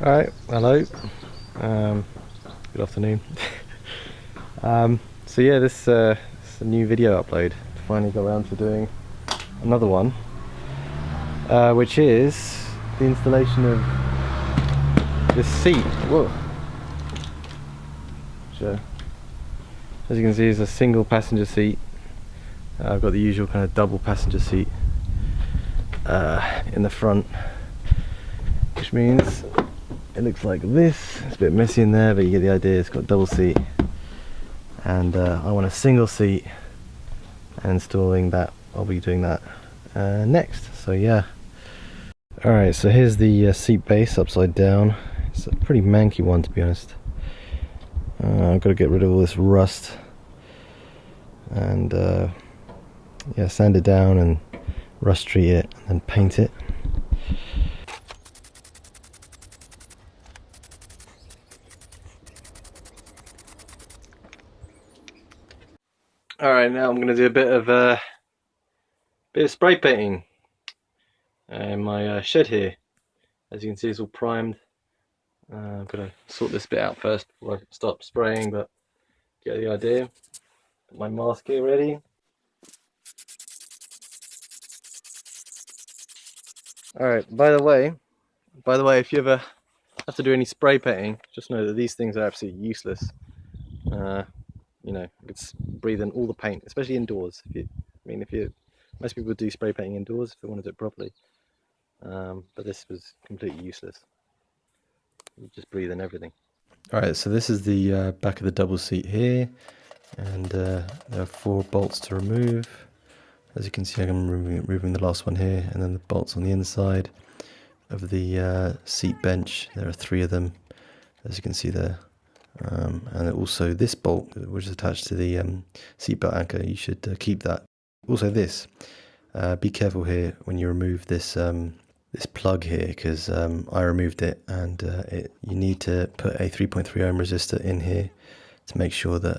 Alright, hello. Good afternoon. So yeah, this is a new video upload. Finally got around to doing another one, which is the installation of this seat. Whoa. Which, as you can see, is a single passenger seat. I've got the usual kind of double passenger seat in the front, which means it looks like this. It's a bit messy in there, but you get the idea. It's got a double seat, and I want a single seat, and installing that, I'll be doing that next. So yeah. Alright, so here's the seat base upside down. It's a pretty manky one, to be honest. I've got to get rid of all this rust and yeah, sand it down and rust treat it and then paint it. Alright, now I'm going to do a bit of spray painting in my shed here. As you can see, it's all primed. I've got to sort this bit out first before I start spraying, but get the idea. Got my mask here ready. Alright, by the way, if you ever have to do any spray painting, just know that these things are absolutely useless. You know, it's breathing all the paint, especially indoors. Most people do spray painting indoors if they want to do it properly, but this was completely useless. You just breathe in everything. Alright, so this is the back of the double seat here, and there are 4 bolts to remove. As you can see, I'm removing the last one here, and then the bolts on the inside of the seat bench. There are 3 of them, as you can see there. And also this bolt, which is attached to the seatbelt anchor, you should keep that. Also this, be careful here when you remove this this plug here, because I removed it, and you need to put a 3.3 ohm resistor in here to make sure that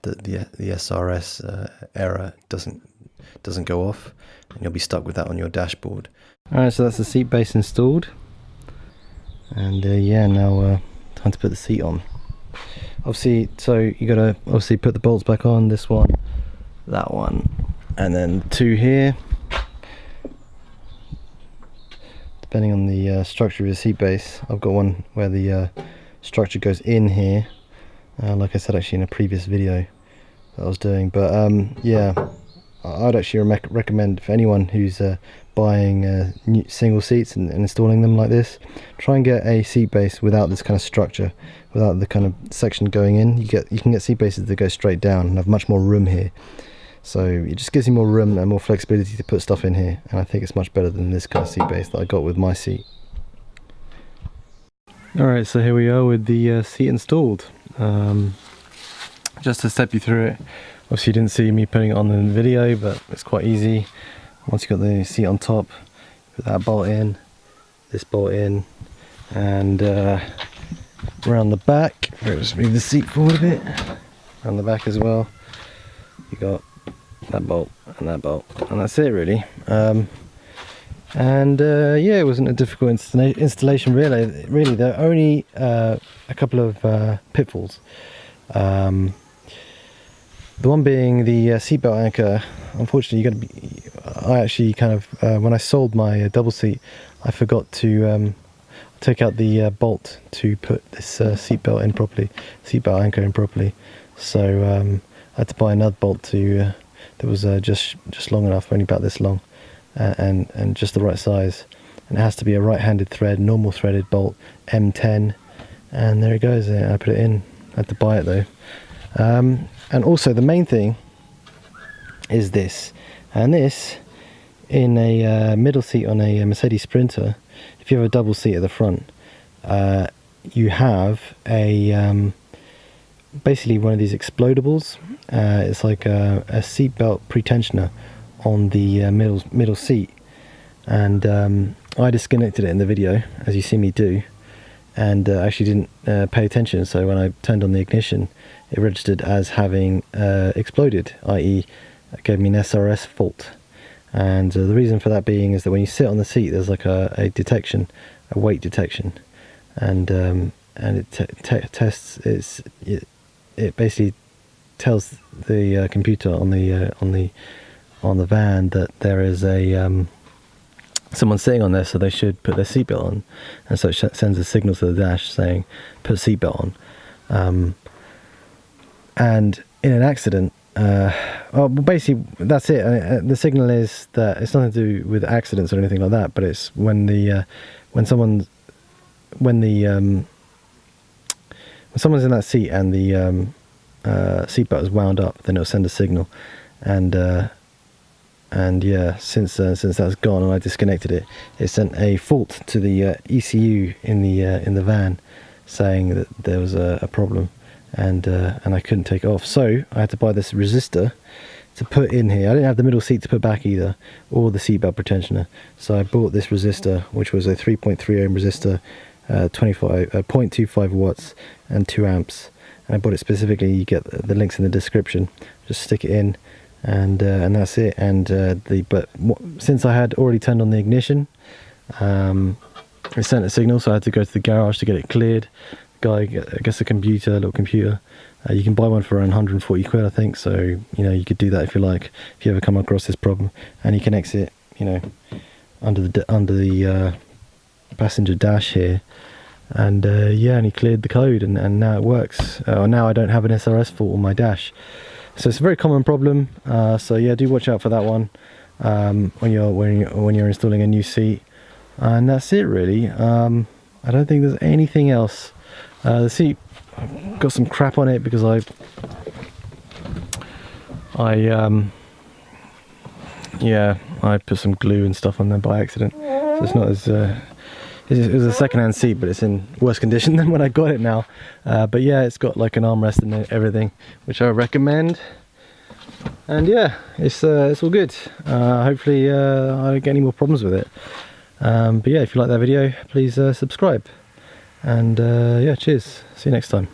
that the SRS error doesn't go off, and you'll be stuck with that on your dashboard. Alright, so that's the seat base installed, and yeah, now time to put the seat on. Obviously, so you gotta obviously put the bolts back on, this one, that one, and then 2 here, depending on the structure of your seat base. I've got one where the structure goes in here, like I said actually in a previous video that I was doing. But yeah, I'd actually recommend for anyone who's buying new single seats and installing them like this, try and get a seat base without this kind of structure, without the kind of section going in. You can get seat bases that go straight down and have much more room here, so it just gives you more room and more flexibility to put stuff in here, and I think it's much better than this kind of seat base that I got with my seat. Alright, so here we are with the seat installed. Just to step you through it, obviously you didn't see me putting it on in the video, but it's quite easy. Once you've got the seat on top, put that bolt in, this bolt in, and around the back, just move the seat forward a bit, around the back as well, you got that bolt, and that's it really. And yeah, it wasn't a difficult installation really. There are only a couple of pitfalls. The one being the seatbelt anchor. Unfortunately, I actually kind of, when I sold my double seat, I forgot to take out the bolt to put this seatbelt anchor in properly. So I had to buy another bolt that was just long enough, only about this long, and just the right size. And it has to be a right-handed thread, normal threaded bolt, M10. And there it goes. I put it in. I had to buy it though. And also the main thing is this, and this in a middle seat on a Mercedes Sprinter. If you have a double seat at the front, you have a basically one of these explodables. It's like a seatbelt pretensioner on the middle seat, and I disconnected it in the video, as you see me do, and actually didn't pay attention. So when I turned on the ignition, it registered as having exploded, i.e. it gave me an SRS fault. And the reason for that being is that when you sit on the seat, there's like a detection, a weight detection, and it tests it basically tells the computer on the van that there is a someone sitting on there, so they should put their seatbelt on, and so it sends a signal to the dash saying put seatbelt on. And in an accident, well, basically that's it. The signal is that it's nothing to do with accidents or anything like that, but it's when someone's in that seat and the seatbelt is wound up, then it'll send a signal. And yeah, since that's gone and I disconnected it, it sent a fault to the ECU in the van, saying that there was a problem, and I couldn't take it off. So I had to buy this resistor to put in here. I didn't have the middle seat to put back either, or the seatbelt pretensioner. So I bought this resistor, which was a 3.3 ohm resistor, 0.25 watts and 2 amps. And I bought it specifically. You get the links in the description. Just stick it in, and that's it. And since I had already turned on the ignition, it sent a signal, so I had to go to the garage to get it cleared. Guy, I guess a little computer. You can buy one for around 140 quid, I think. So you could do that if you like, if you ever come across this problem. And you connect it, under the passenger dash here. And yeah, and he cleared the code, and now it works. Now I don't have an SRS fault on my dash. So it's a very common problem. So yeah, do watch out for that one when you're installing a new seat. And that's it really. I don't think there's anything else. The seat, I've got some crap on it because I put some glue and stuff on there by accident. So it's not as it was a second-hand seat, but it's in worse condition than when I got it now. But yeah, it's got like an armrest and everything, which I recommend. And yeah, it's all good. Hopefully I don't get any more problems with it. But yeah, if you like that video, please subscribe. And yeah, cheers. See you next time.